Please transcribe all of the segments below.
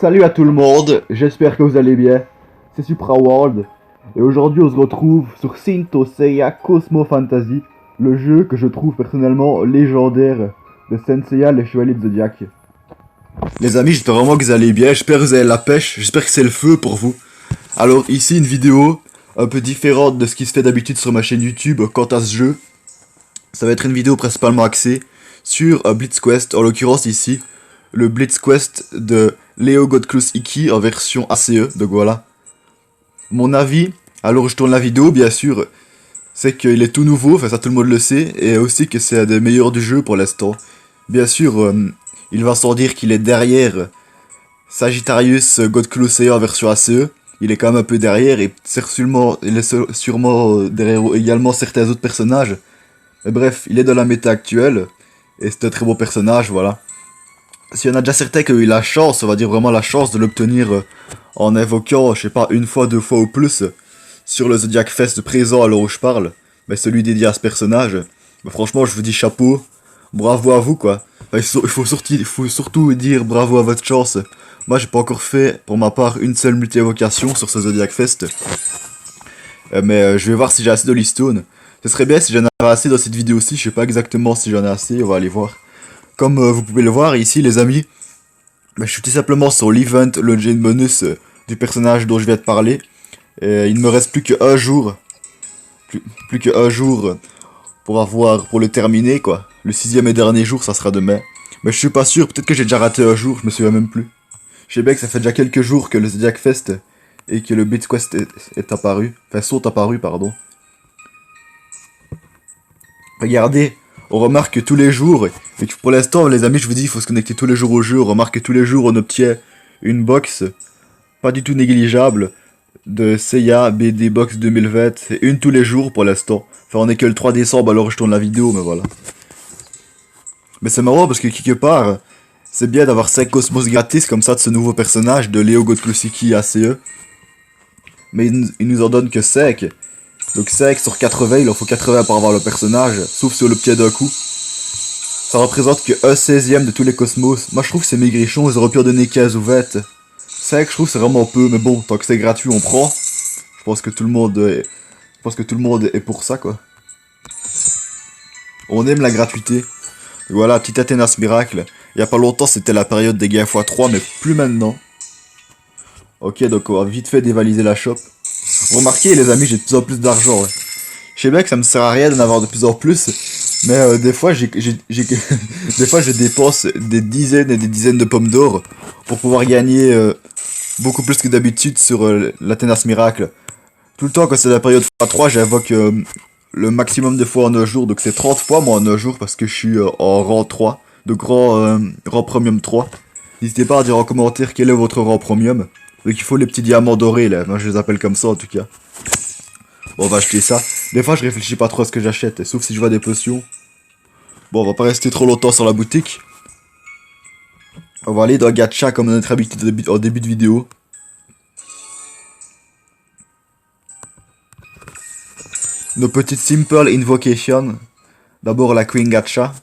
Salut à tout le monde, j'espère que vous allez bien. C'est Supra World et aujourd'hui on se retrouve sur Saint Seiya Cosmo Fantasy, le jeu que je trouve personnellement légendaire de Saint Seiya les Chevaliers de Zodiac. Les amis, j'espère vraiment que vous allez bien, j'espère que vous avez la pêche, j'espère que c'est le feu pour vous. Alors ici une vidéo un peu différente de ce qui se fait d'habitude sur ma chaîne YouTube quant à ce jeu. Ça va être une vidéo principalement axée sur Blitz Quest, en l'occurrence ici le Blitz Quest de Leo Godclus Iki en version ACE, donc voilà. Mon avis, alors je tourne la vidéo bien sûr, c'est qu'il est tout nouveau, enfin ça tout le monde le sait, et aussi que c'est un des meilleurs du jeu pour l'instant. Bien sûr, il va sans dire qu'il est derrière Sagittarius Godclus en version ACE, il est quand même un peu derrière, et il est sûrement derrière également certains autres personnages. Mais bref, il est dans la méta actuelle, et c'est un très beau personnage, voilà. S'il y en a déjà certains qui ont eu la chance, on va dire vraiment la chance de l'obtenir en invoquant, je sais pas, une fois, deux fois ou plus, sur le Zodiac Fest présent à l'heure où je parle, mais celui dédié à ce personnage, bah, franchement je vous dis chapeau, bravo à vous quoi. Enfin, il faut surtout dire bravo à votre chance. Moi j'ai pas encore fait, pour ma part, une seule multi-invocation sur ce Zodiac Fest. Mais je vais voir si j'ai assez de Listone. Ce serait bien si j'en avais assez dans cette vidéo aussi, je sais pas exactement si j'en ai assez, on va aller voir. Comme vous pouvez le voir ici les amis, bah, je suis tout simplement sur l'event Legend Bonus du personnage dont je viens de parler. Et il ne me reste plus qu'un jour, plus qu'un jour pour le terminer quoi. Le 6ème et dernier jour ça sera demain. Mais je suis pas sûr, peut-être que j'ai déjà raté un jour, je me souviens même plus. Je sais bien que ça fait déjà quelques jours que le Zodiac Fest et que le Blitz Quest est apparu. Enfin sont apparus pardon. Regardez, on remarque que tous les jours, et que pour l'instant les amis je vous dis il faut se connecter tous les jours au jeu, on remarque que tous les jours on obtient une box pas du tout négligeable de Seiya BD Box 2020, c'est une tous les jours pour l'instant. Enfin on est que le 3 décembre alors je tourne la vidéo mais voilà. Mais c'est marrant parce que quelque part, c'est bien d'avoir 5 cosmos gratis comme ça de ce nouveau personnage de Leo Godclusiki ACE. Mais il nous en donne que 5. Donc 5 sur 80, il en faut 80 pour avoir le personnage, sauf sur le pied d'un coup. Ça représente que 1/16e de tous les cosmos. Moi je trouve que c'est maigrichon, ils auraient pu en donner 15 ou 20. 5 je trouve c'est vraiment peu, mais bon, tant que c'est gratuit on prend. Je pense que tout le monde est pour ça quoi. On aime la gratuité. Et voilà, petit Athénas Miracle. Il y a pas longtemps c'était la période des gains x3, mais plus maintenant. Ok, donc on va vite fait dévaliser la shop. Remarquez les amis, j'ai de plus en plus d'argent. Ouais. Je sais bien que ça me sert à rien d'en avoir de plus en plus, mais des fois des fois je dépense des dizaines et des dizaines de pommes d'or pour pouvoir gagner beaucoup plus que d'habitude sur l'Athénas Miracle. Tout le temps quand c'est la période x3, j'invoque le maximum de fois en un jour, donc c'est 30 fois moi en un jour parce que je suis en rang 3, donc rang premium 3. N'hésitez pas à dire en commentaire quel est votre rang premium. Donc il faut les petits diamants dorés là, moi je les appelle comme ça en tout cas. Bon on va acheter ça. Des fois je réfléchis pas trop à ce que j'achète, sauf si je vois des potions. Bon on va pas rester trop longtemps sur la boutique. On va aller dans Gacha comme notre habitude en début de vidéo. Nos petites simple invocations. D'abord la Queen Gacha.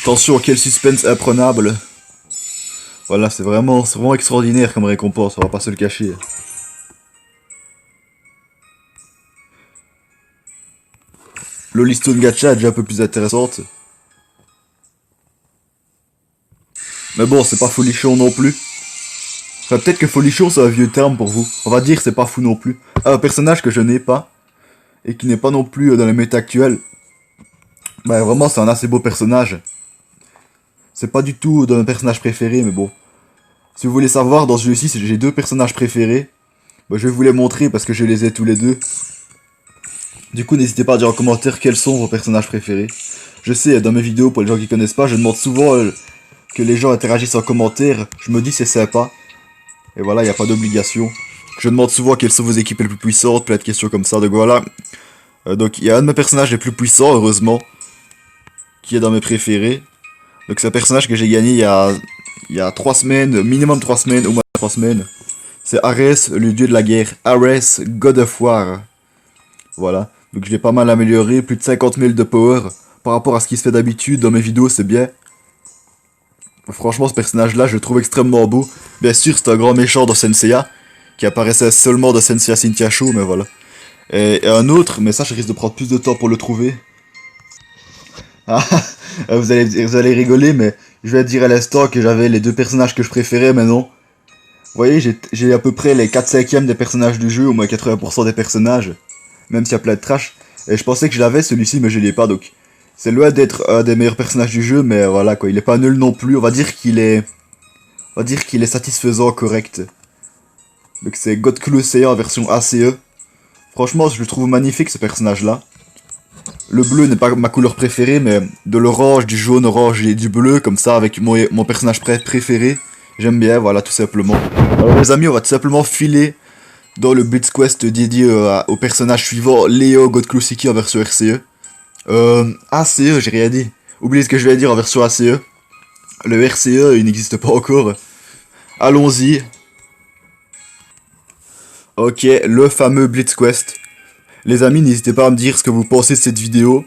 Attention, quel suspense imprenable. Voilà, c'est vraiment extraordinaire comme récompense, on va pas se le cacher. Lolistone Gacha est déjà un peu plus intéressante. Mais bon, c'est pas folichon non plus. Enfin, peut-être que folichon c'est un vieux terme pour vous. On va dire c'est pas fou non plus. Un personnage que je n'ai pas, et qui n'est pas non plus dans la méta actuelle. Bah vraiment c'est un assez beau personnage. C'est pas du tout dans mes personnages préférés, mais bon. Si vous voulez savoir, dans ce jeu-ci, j'ai deux personnages préférés. Bah, je vais vous les montrer parce que je les ai tous les deux. Du coup, n'hésitez pas à dire en commentaire quels sont vos personnages préférés. Je sais, dans mes vidéos, pour les gens qui connaissent pas, je demande souvent que les gens interagissent en commentaire. Je me dis c'est sympa. Et voilà, il n'y a pas d'obligation. Je demande souvent quelles sont vos équipes les plus puissantes, plein de questions comme ça. Donc voilà. Donc il y a un de mes personnages les plus puissants, heureusement, qui est dans mes préférés. Donc c'est un personnage que j'ai gagné il y a 3 semaines, minimum 3 semaines, au moins 3 semaines. C'est Ares, le dieu de la guerre. Ares, God of War. Voilà. Donc je l'ai pas mal amélioré, plus de 50 000 de power. Par rapport à ce qui se fait d'habitude dans mes vidéos, c'est bien. Franchement, ce personnage-là, je le trouve extrêmement beau. Bien sûr, c'est un grand méchant dans Senseiya, qui apparaissait seulement dans Senseiya Cynthia Show, mais voilà. Et un autre, mais ça, je risque de prendre plus de temps pour le trouver. Ah, vous allez rigoler, mais je vais te dire à l'instant que j'avais les deux personnages que je préférais, mais non. Vous voyez, j'ai à peu près les 4/5 des personnages du jeu, au moins 80% des personnages. Même s'il y a plein de trash. Et je pensais que je l'avais celui-ci, mais je l'ai pas, donc... C'est loin d'être un des meilleurs personnages du jeu, mais voilà quoi, il est pas nul non plus, on va dire qu'il est... On va dire qu'il est satisfaisant, correct. Donc c'est God Claw Saiyan en version ACE. Franchement, je le trouve magnifique ce personnage-là. Le bleu n'est pas ma couleur préférée, mais de l'orange, du jaune, orange et du bleu, comme ça, avec mon personnage préféré. J'aime bien, voilà, tout simplement. Alors les amis, on va tout simplement filer dans le Blitz Quest dédié au personnage suivant, Leo God Claw Siki en version RCE. ACE, j'ai rien dit. Oubliez ce que je vais dire en version ACE. Le RCE, il n'existe pas encore. Allons-y. Ok, le fameux Blitz Quest. Les amis, n'hésitez pas à me dire ce que vous pensez de cette vidéo.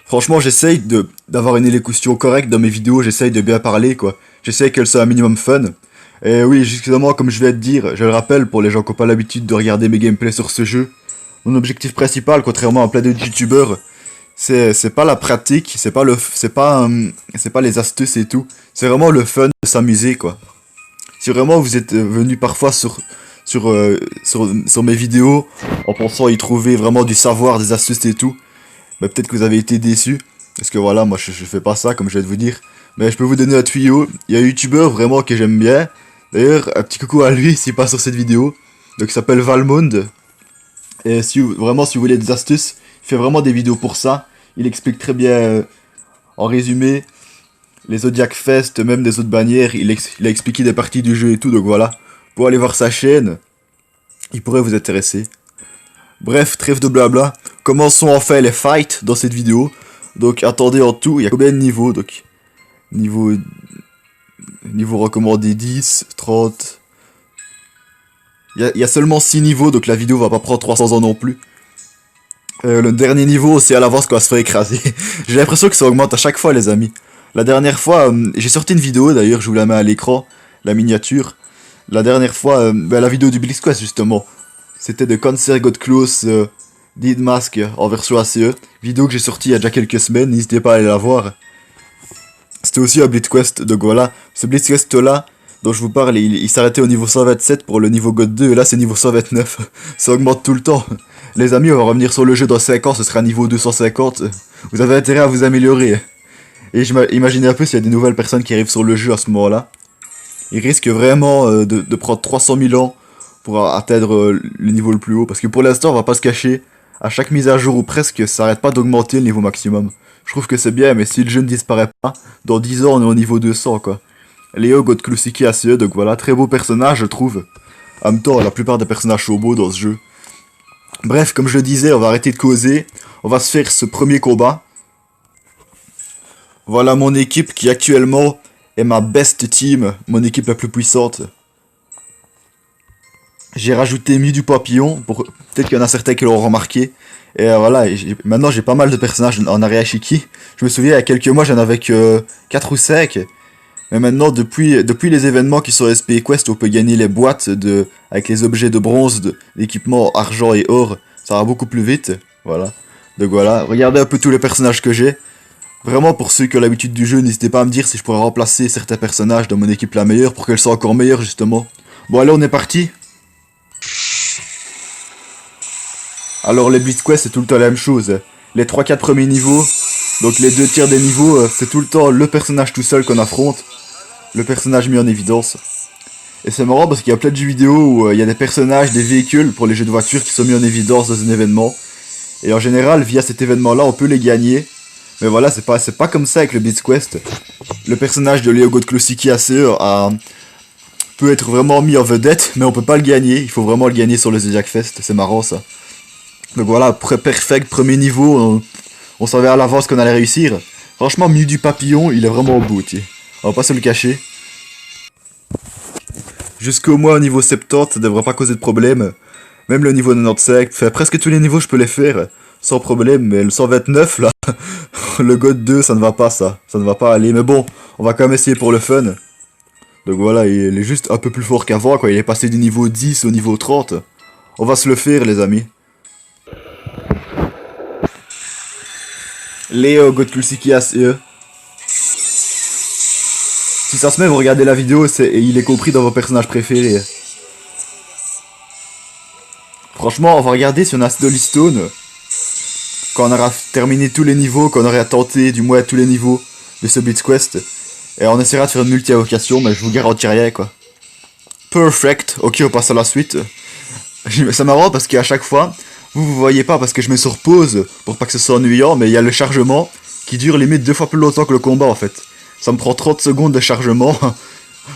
Franchement, j'essaye d'avoir une élocution correcte dans mes vidéos, j'essaye de bien parler, quoi. J'essaye qu'elle soit un minimum fun. Et oui, justement, comme je vais te dire, je le rappelle pour les gens qui n'ont pas l'habitude de regarder mes gameplays sur ce jeu, mon objectif principal, contrairement à plein de youtubeurs, c'est pas la pratique, c'est pas les astuces et tout. C'est vraiment le fun de s'amuser, quoi. Si vraiment vous êtes venu parfois sur mes vidéos en pensant y trouver vraiment du savoir, des astuces et tout, bah peut-être que vous avez été déçus. Parce que voilà, moi je fais pas ça comme je vais de vous dire. Mais je peux vous donner un tuyau. Il y a un youtubeur vraiment que j'aime bien. D'ailleurs, un petit coucou à lui s'il passe sur cette vidéo. Donc il s'appelle Valmond. Et vraiment si vous voulez des astuces, il fait vraiment des vidéos pour ça. Il explique très bien, en résumé, les Zodiac Fest, même des autres bannières. Il a expliqué des parties du jeu et tout, donc voilà. Pour aller voir sa chaîne, il pourrait vous intéresser. Bref, trêve de blabla. Commençons enfin les fights dans cette vidéo. Donc attendez, en tout, il y a combien de niveaux? Donc niveau recommandé 10, 30... Il y a seulement 6 niveaux, donc la vidéo va pas prendre 300 ans non plus. Le dernier niveau, c'est à l'avance qu'on va se faire écraser. J'ai l'impression que ça augmente à chaque fois, les amis. La dernière fois, j'ai sorti une vidéo, d'ailleurs, je vous la mets à l'écran, la miniature. La dernière fois, la vidéo du Blitz Quest, justement. C'était de Cancer God Close Dead Mask en version ACE. Vidéo que j'ai sortie il y a déjà quelques semaines, n'hésitez pas à aller la voir. C'était aussi un Blitz Quest, donc voilà. Ce Blitz Quest là, dont je vous parle, il s'arrêtait au niveau 127 pour le niveau God 2, et là c'est niveau 129. Ça augmente tout le temps. Les amis, on va revenir sur le jeu dans 5 ans, ce sera niveau 250. Vous avez intérêt à vous améliorer. Et imaginez un peu s'il y a des nouvelles personnes qui arrivent sur le jeu à ce moment-là. Il risque vraiment de prendre 300 000 ans pour atteindre le niveau le plus haut. Parce que pour l'instant, on va pas se cacher. À chaque mise à jour ou presque, ça arrête pas d'augmenter le niveau maximum. Je trouve que c'est bien, mais si le jeu ne disparaît pas, dans 10 ans, on est au niveau 200, quoi. Léo God Claw Siki ACE, donc voilà, très beau personnage, je trouve. En même temps, la plupart des personnages sont beaux dans ce jeu. Bref, comme je le disais, on va arrêter de causer. On va se faire ce premier combat. Voilà mon équipe qui actuellement est ma best team, mon équipe la plus puissante. J'ai rajouté Mew du Papillon, pour peut-être qu'il y en a certains qui l'auront remarqué. Et voilà, maintenant j'ai pas mal de personnages en Ariashiki. Je me souviens, il y a quelques mois, j'en avais que 4 ou 5. Mais maintenant, depuis les événements qui sont SP Quest, on peut gagner les boîtes avec les objets de bronze, d'équipement argent et or. Ça va beaucoup plus vite. Voilà. Donc voilà, regardez un peu tous les personnages que j'ai. Vraiment, pour ceux qui ont l'habitude du jeu, n'hésitez pas à me dire si je pourrais remplacer certains personnages dans mon équipe la meilleure pour qu'elle soit encore meilleure, justement. Bon, allez, on est parti. Alors, les Blitz Quest, c'est tout le temps la même chose. Les 3-4 premiers niveaux, donc les 2 tiers des niveaux, c'est tout le temps le personnage tout seul qu'on affronte. Le personnage mis en évidence. Et c'est marrant parce qu'il y a plein de jeux vidéo où il y a des personnages, des véhicules pour les jeux de voiture qui sont mis en évidence dans un événement. Et en général, via cet événement-là, on peut les gagner. Mais voilà, c'est pas comme ça avec le Blitz Quest. Le personnage de Leo God Claw Siki ACE peut être vraiment mis en vedette, mais on peut pas le gagner. Il faut vraiment le gagner sur le Zodiac Fest, c'est marrant ça. Donc voilà, perfect, premier niveau, on savait à l'avance qu'on allait réussir. Franchement, Mew du Papillon, il est vraiment beau, tiens. On va pas se le cacher. Jusqu'au moins au niveau 70, ça devrait pas causer de problème. Même le niveau 95, enfin, presque tous les niveaux je peux les faire sans problème, mais le 129 là, le God 2 ça ne va pas ça ne va pas aller, mais bon, on va quand même essayer pour le fun. Donc voilà, il est juste un peu plus fort qu'avant, quoi. Il est passé du niveau 10 au niveau 30. On va se le faire, les amis. Léo Gotkulsiki ACE. Si ça se met, vous regardez la vidéo et il est compris dans vos personnages préférés. Franchement, on va regarder si on a Stone. Quand on aura terminé tous les niveaux, quand on aura tenté du moins tous les niveaux de ce Blitz Quest. Et on essaiera de faire une multi-invocation, mais je vous garantis rien, quoi. Perfect. Ok, on passe à la suite. C'est marrant parce qu'à chaque fois, vous voyez pas parce que je mets sur pause pour pas que ce soit ennuyant, mais il y a le chargement qui dure limite 2 fois plus longtemps que le combat en fait. Ça me prend 30 secondes de chargement.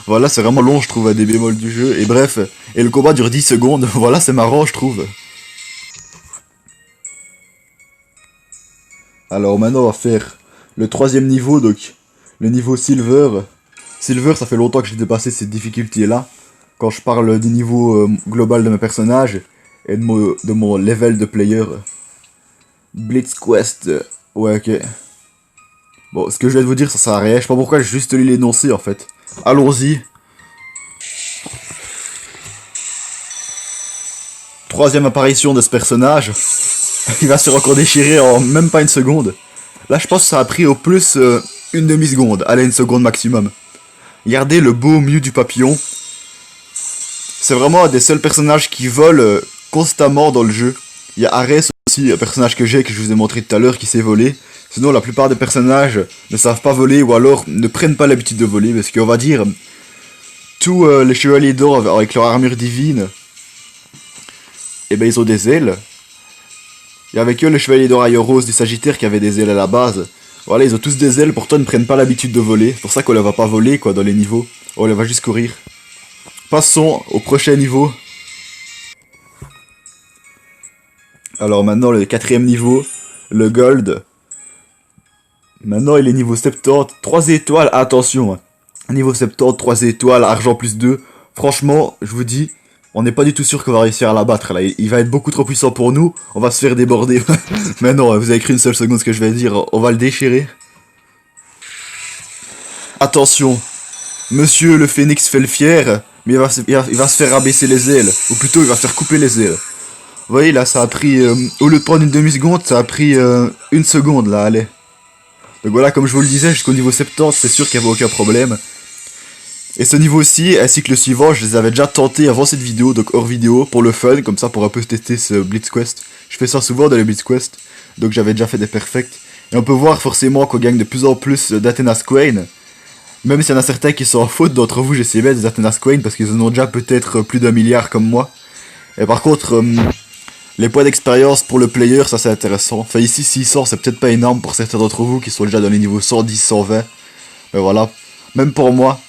Voilà, c'est vraiment long je trouve à des bémols du jeu. Et bref, et le combat dure 10 secondes. Voilà, c'est marrant je trouve. Alors maintenant on va faire le 3ème niveau, donc le niveau Silver. Silver, ça fait longtemps que j'ai dépassé cette difficulté là. Quand je parle du niveau global de mes personnages et de mon level de player. Blitz Quest, ouais ok. Bon, ce que je viens de vous dire ça sert à rien, je sais pas pourquoi j'ai juste lu l'énoncé en fait. Allons-y. 3ème apparition de ce personnage. Il va se faire encore déchirer en même pas une seconde. Là je pense que ça a pris au plus une demi-seconde, allez une seconde maximum. Regardez le beau Mew du papillon. C'est vraiment un des seuls personnages qui volent constamment dans le jeu. Il y a Ares aussi, un personnage que j'ai, que je vous ai montré tout à l'heure, qui sait voler. Sinon, la plupart des personnages ne savent pas voler ou alors ne prennent pas l'habitude de voler. Parce qu'on va dire, tous les chevaliers d'or avec leur armure divine, eh ben ils ont des ailes. Et avec eux, les chevaliers d'or Rose du Sagittaire qui avaient des ailes à la base. Voilà, ils ont tous des ailes, pourtant ils ne prennent pas l'habitude de voler. C'est pour ça qu'on ne va pas voler quoi dans les niveaux. On les va juste courir. Passons au prochain niveau. Alors maintenant le 4ème niveau, le Gold. Maintenant il est niveau 70, 3 étoiles, attention. Niveau 70, 3 étoiles, argent plus 2. Franchement, je vous dis, on n'est pas du tout sûr qu'on va réussir à l'abattre là. Il va être beaucoup trop puissant pour nous, on va se faire déborder. Mais non, vous avez cru une seule seconde ce que je vais dire, on va le déchirer. Attention, Monsieur le Phénix fait le fier, mais il va se faire rabaisser les ailes. Ou plutôt, il va se faire couper les ailes. Vous voyez, là, ça a pris... au lieu de prendre une demi-seconde, ça a pris une seconde, là, allez. Donc voilà, comme je vous le disais, jusqu'au niveau 70, c'est sûr qu'il n'y avait aucun problème. Et ce niveau-ci, ainsi que le suivant, je les avais déjà tentés avant cette vidéo, donc hors vidéo, pour le fun, comme ça, pour un peu tester ce Blitz Quest. Je fais ça souvent dans les Blitz Quest, donc j'avais déjà fait des perfects. Et on peut voir forcément qu'on gagne de plus en plus d'Athena's Queen. Même s'il y en a certains qui sont en faute, d'entre vous, j'essaie bien des Athena's Queen, parce qu'ils en ont déjà peut-être plus d'1 milliard comme moi. Et par contre... les points d'expérience pour le player, ça c'est intéressant. Enfin ici 600 c'est peut-être pas énorme pour certains d'entre vous qui sont déjà dans les niveaux 110, 120. Mais voilà, même pour moi.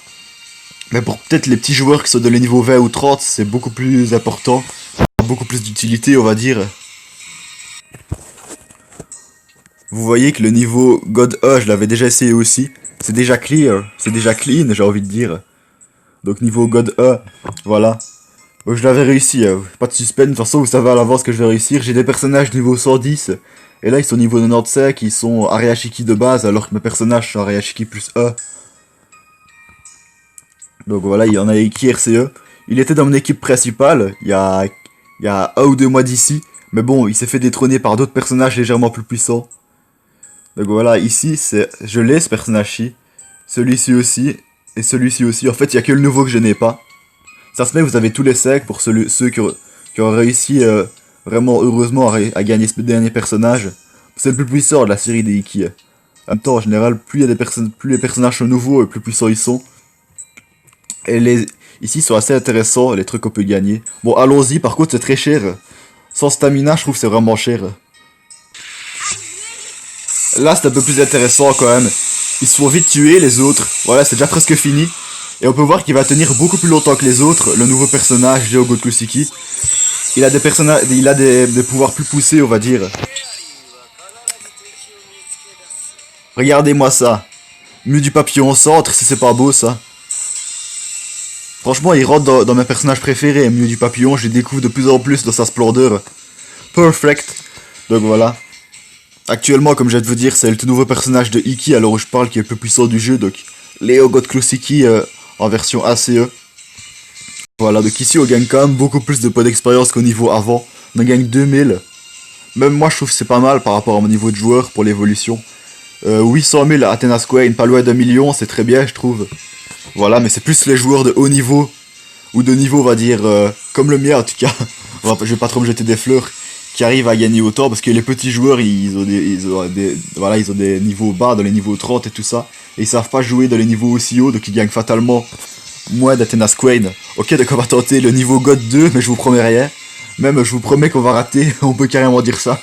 Mais pour peut-être les petits joueurs qui sont dans les niveaux 20 ou 30, c'est beaucoup plus important. Beaucoup plus d'utilité on va dire. Vous voyez que le niveau God E, je l'avais déjà essayé aussi. C'est déjà clear, c'est déjà clean j'ai envie de dire. Donc niveau God E, voilà. Donc je l'avais réussi, pas de suspense, de toute façon vous savez à l'avance que je vais réussir. J'ai des personnages niveau 110, et là ils sont niveau 95, ils sont Ariashiki de base, alors que mes personnages sont Ariashiki plus E. Donc voilà, il y en a qui RCE. Il était dans mon équipe principale, il y a 1 ou 2 mois d'ici, mais bon, il s'est fait détrôner par d'autres personnages légèrement plus puissants. Donc voilà, ici, je l'ai ce personnage-ci, celui-ci aussi, et celui-ci aussi. En fait, il y a que le nouveau que je n'ai pas. Ça se met, vous avez tous les 5 pour ceux qui ont réussi vraiment heureusement à gagner ce dernier personnage. C'est le plus puissant de la série des Iki. En même temps, en général, plus les personnages sont nouveaux et plus puissants ils sont. Et ici, ils sont assez intéressants, les trucs qu'on peut gagner. Bon, allons-y, par contre, c'est très cher. Sans stamina, je trouve que c'est vraiment cher. Là, c'est un peu plus intéressant quand même. Ils se font vite tuer, les autres. Voilà, c'est déjà presque fini. Et on peut voir qu'il va tenir beaucoup plus longtemps que les autres, le nouveau personnage, Léo Gotkulsiki. Il a des pouvoirs plus poussés, on va dire. Regardez-moi ça. Mew du papillon au centre, si c'est pas beau ça. Franchement, il rentre dans mes personnages préférés. Mew du papillon, je les découvre de plus en plus dans sa splendeur. Perfect. Donc voilà. Actuellement, comme je viens de vous dire, c'est le tout nouveau personnage de Iki, à l'heure où je parle, qui est le plus puissant du jeu. Donc, Léo Gotkulsiki en version ACE. Voilà, donc ici on gagne quand même beaucoup plus de points d'expérience qu'au niveau avant. On en gagne 2000. Même moi je trouve que c'est pas mal par rapport à mon niveau de joueur pour l'évolution. 800 000 à Athena Square, pas loin d'1 million, c'est très bien je trouve. Voilà, mais c'est plus les joueurs de haut niveau, ou de niveau on va dire, comme le mien en tout cas. Je vais pas trop me jeter des fleurs, qui arrivent à gagner autant, parce que les petits joueurs ils ont des niveaux bas, dans les niveaux 30 et tout ça. Et ils savent pas jouer dans les niveaux aussi hauts, donc ils gagnent fatalement moins d'Athena Square. Ok, donc on va tenter le niveau God 2, mais je vous promets rien. Même je vous promets qu'on va rater, on peut carrément dire ça.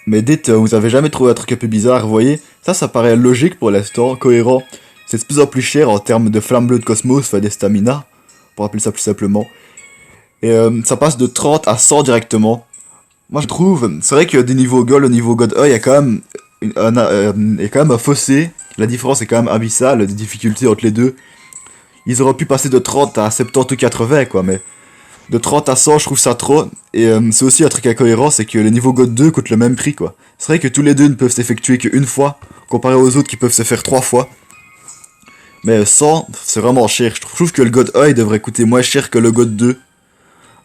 Mais dites, vous avez jamais trouvé un truc un peu bizarre, vous voyez? Ça paraît logique pour l'instant, cohérent. C'est de plus en plus cher en termes de flamme bleue de cosmos, enfin des stamina, pour appeler ça plus simplement. Et ça passe de 30 à 100 directement. Moi je trouve, c'est vrai que des niveaux Gold au niveau God 1, il y a quand même un fossé. La différence est quand même abyssale, de difficulté entre les deux. Ils auraient pu passer de 30 à 70 ou 80 quoi, mais de 30 à 100 je trouve ça trop. Et c'est aussi un truc incohérent, c'est que le niveau God 2 coûte le même prix quoi. C'est vrai que tous les deux ne peuvent s'effectuer qu'une fois, comparé aux autres qui peuvent se faire 3 fois. Mais 100, c'est vraiment cher. Je trouve que le God 1 il devrait coûter moins cher que le God 2.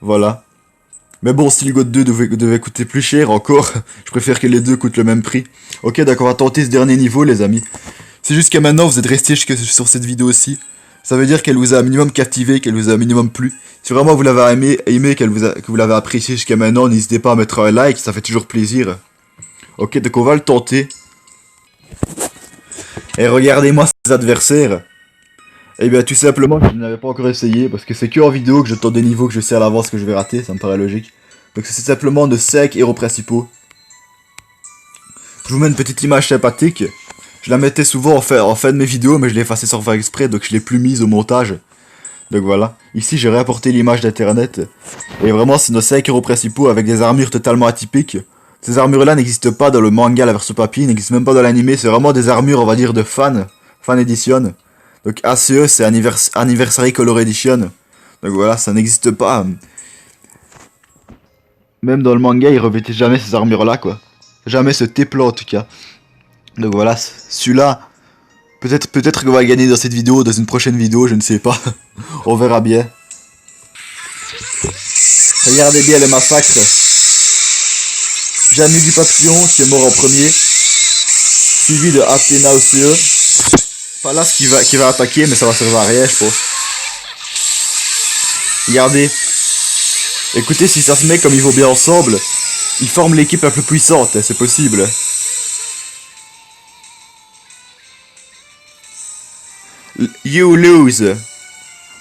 Voilà. Mais bon, si le God 2 devait coûter plus cher encore, je préfère que les deux coûtent le même prix. Ok, d'accord, on va tenter ce dernier niveau les amis. Si jusqu'à maintenant vous êtes restés sur cette vidéo aussi, ça veut dire qu'elle vous a un minimum captivé, qu'elle vous a un minimum plu. Si vraiment vous l'avez aimé que vous l'avez apprécié jusqu'à maintenant, n'hésitez pas à mettre un like, ça fait toujours plaisir. Ok, donc on va le tenter. Et regardez-moi ces adversaires. Eh bien tout simplement je n'avais pas encore essayé, parce que c'est que en vidéo que je tente des niveaux que je sais à l'avance que je vais rater, ça me paraît logique. Donc c'est simplement de 5 héros principaux. Je vous mets une petite image sympathique. Je la mettais souvent en fin de mes vidéos, mais je l'ai effacée sans faire exprès, donc je l'ai plus mise au montage. Donc voilà. Ici j'ai réapporté l'image d'internet. Et vraiment c'est nos 5 héros principaux avec des armures totalement atypiques. Ces armures là n'existent pas dans le manga, la version papier, n'existent même pas dans l'anime, c'est vraiment des armures on va dire de fan edition. Donc ACE c'est Anniversary Color Edition. Donc voilà, ça n'existe pas. Même dans le manga, ils revêtaient jamais ces armures là quoi. Jamais ce T-plan en tout cas. Donc voilà, celui-là, peut-être qu'on va le gagner dans cette vidéo, dans une prochaine vidéo, je ne sais pas. On verra bien. Regardez bien le massacre. Jamie du Papillon qui est mort en premier. Suivi de Athena OCE. Pallas qui va attaquer, mais ça va servir à rien, je pense. Regardez. Écoutez, si ça se met comme ils vont bien ensemble, ils forment l'équipe la plus puissante, c'est possible. You lose.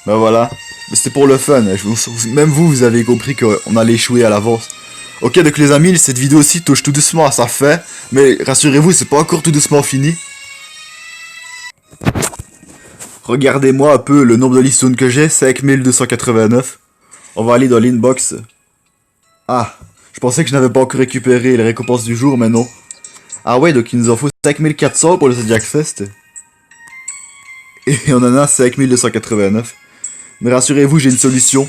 Ben voilà. C'était pour le fun. Même vous avez compris qu'on allait échouer à l'avance. Ok, donc les amis, cette vidéo aussi touche tout doucement à sa fin. Mais rassurez-vous, c'est pas encore tout doucement fini. Regardez-moi un peu le nombre de listones que j'ai, 5289. On va aller dans l'inbox. Ah, je pensais que je n'avais pas encore récupéré les récompenses du jour, mais non. Ah ouais, donc il nous en faut 5400 pour le Zodiac Fest. Et on en a 5289. Mais rassurez-vous, j'ai une solution.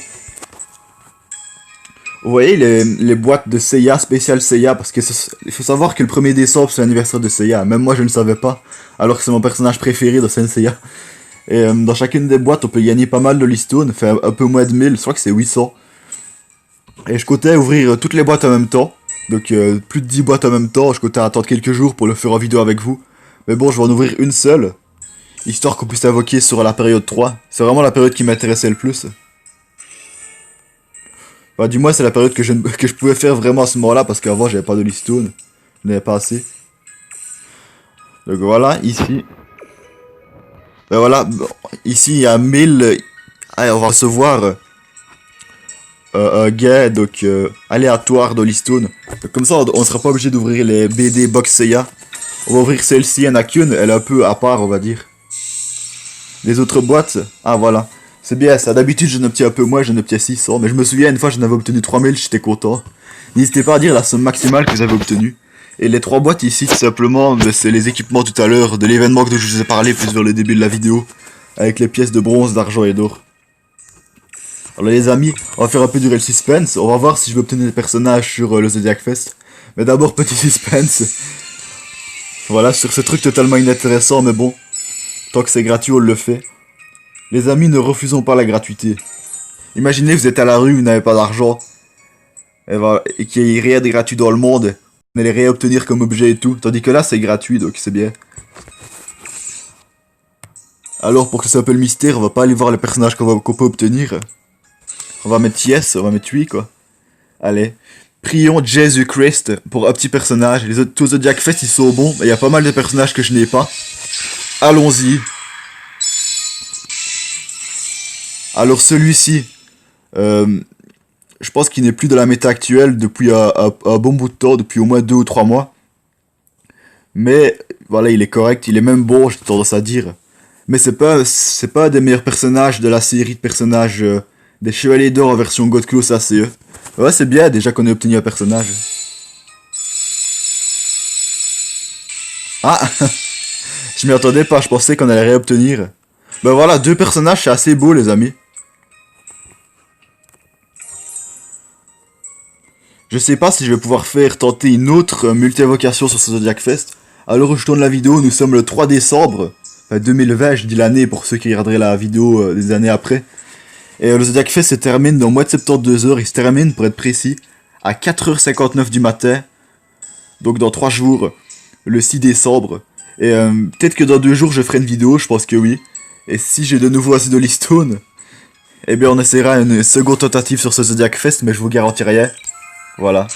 Vous voyez les boîtes de Seiya, spécial Seiya, parce que il faut savoir que le 1er décembre c'est l'anniversaire de Seiya. Même moi je ne le savais pas, alors que c'est mon personnage préféré de Saint Seiya. Et dans chacune des boîtes on peut gagner pas mal de listones, fait un peu moins de 1000, je crois que c'est 800. Et je comptais ouvrir toutes les boîtes en même temps. Donc plus de 10 boîtes en même temps, je comptais attendre quelques jours pour le faire en vidéo avec vous. Mais bon, je vais en ouvrir une seule. Histoire qu'on puisse invoquer sur la période 3. C'est vraiment la période qui m'intéressait le plus. Bah du moins c'est la période que je pouvais faire vraiment à ce moment là, parce qu'avant j'avais pas de listone. Je n'avais pas assez. Donc voilà, ici. Ben voilà, ici il y a 1000... Allez, on va recevoir un gain donc aléatoire de listone. Comme ça on sera pas obligé d'ouvrir les BD Box Seiya. On va ouvrir celle-ci, il y en a qu'une, elle est un peu à part on va dire. Les autres boîtes, ah voilà. C'est bien ça, d'habitude je n'obtiens un peu moins, je n'obtiens 600, mais je me souviens une fois je n'avais obtenu 3000, j'étais content. N'hésitez pas à dire la somme maximale que vous avez obtenue. Et les 3 boîtes ici, tout simplement, c'est les équipements tout à l'heure de l'événement que je vous ai parlé plus vers le début de la vidéo, avec les pièces de bronze, d'argent et d'or. Alors les amis, on va faire un peu durer le suspense, on va voir si je vais obtenir des personnages sur le Zodiac Fest. Mais d'abord, petit suspense. Voilà, sur ce truc totalement inintéressant, mais bon. Tant que c'est gratuit, on le fait. Les amis, ne refusons pas la gratuité. Imaginez, vous êtes à la rue, vous n'avez pas d'argent. Et qu'il n'y ait rien de gratuit dans le monde. Vous n'allez rien obtenir comme objet et tout. Tandis que là, c'est gratuit, donc c'est bien. Alors, pour que ça s'appelle mystère, on va pas aller voir les personnages qu'on peut obtenir. On va mettre yes, on va mettre oui, quoi. Allez. Prions Jésus-Christ pour un petit personnage. Les autres, tous les Zodiac Fest, ils sont bons. Mais il y a pas mal de personnages que je n'ai pas. Allons-y. Alors, celui-ci. Je pense qu'il n'est plus de la méta actuelle depuis un bon bout de temps, depuis au moins 2 ou 3 mois. Mais, voilà, il est correct, il est même bon, j'ai tendance à dire. Mais c'est pas un des meilleurs personnages de la série de personnages des Chevaliers d'Or en version God Close ACE. Ouais, c'est bien, déjà qu'on ait obtenu un personnage. Ah je m'y attendais pas, je pensais qu'on allait réobtenir. Ben voilà, 2 personnages, c'est assez beau, les amis. Je sais pas si je vais pouvoir faire tenter une autre multi-invocation sur ce Zodiac Fest. Alors où je tourne la vidéo, nous sommes le 3 décembre. Enfin 2020, je dis l'année pour ceux qui regarderaient la vidéo des années après. Et le Zodiac Fest se termine dans moins de 72 heures. Il se termine, pour être précis, à 4h59 du matin. Donc dans 3 jours, le 6 décembre. Et peut-être que dans 2 jours, je ferai une vidéo, je pense que oui. Et si j'ai de nouveau assez de Listone, eh bien on essaiera une seconde tentative sur ce Zodiac Fest, mais je vous garantis rien. Voilà.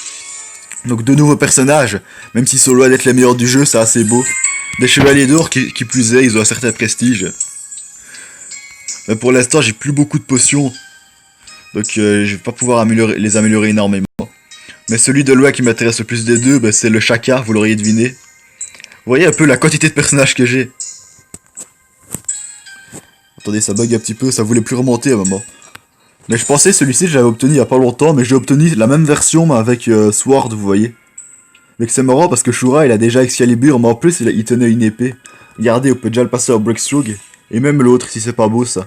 Donc 2 nouveaux personnages, même s'ils sont loin d'être les meilleurs du jeu, c'est assez beau. Des Chevaliers d'Or qui plus est, ils ont un certain prestige. Mais pour l'instant, j'ai plus beaucoup de potions. Donc je vais pas pouvoir les améliorer énormément. Mais celui de loin qui m'intéresse le plus des deux, bah, c'est le Chaka, vous l'auriez deviné. Vous voyez un peu la quantité de personnages que j'ai. Attendez, ça bug un petit peu, ça voulait plus remonter à un moment. Mais je pensais celui-ci, je l'avais obtenu il y a pas longtemps, mais j'ai obtenu la même version mais avec Sword, vous voyez. Mais que c'est marrant parce que Shura il a déjà Excalibur, mais en plus il tenait une épée. Regardez, on peut déjà le passer au Breakstroke. Et même l'autre, si c'est pas beau ça.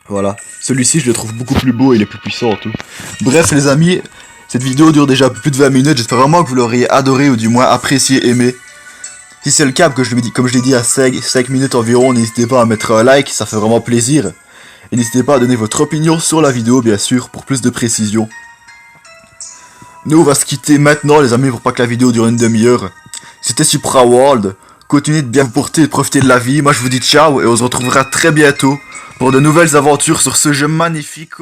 Voilà. Celui-ci, je le trouve beaucoup plus beau et il est plus puissant en tout. Bref, les amis, cette vidéo dure déjà plus de 20 minutes. J'espère vraiment que vous l'auriez adoré ou du moins apprécié, aimé. Si c'est le cas, comme je l'ai dit à 5 minutes environ, n'hésitez pas à mettre un like, ça fait vraiment plaisir. Et n'hésitez pas à donner votre opinion sur la vidéo, bien sûr, pour plus de précision. Nous, on va se quitter maintenant, les amis, pour pas que la vidéo dure une demi-heure. C'était Supra World. Continuez de bien vous porter et de profiter de la vie. Moi, je vous dis ciao et on se retrouvera très bientôt pour de nouvelles aventures sur ce jeu magnifique.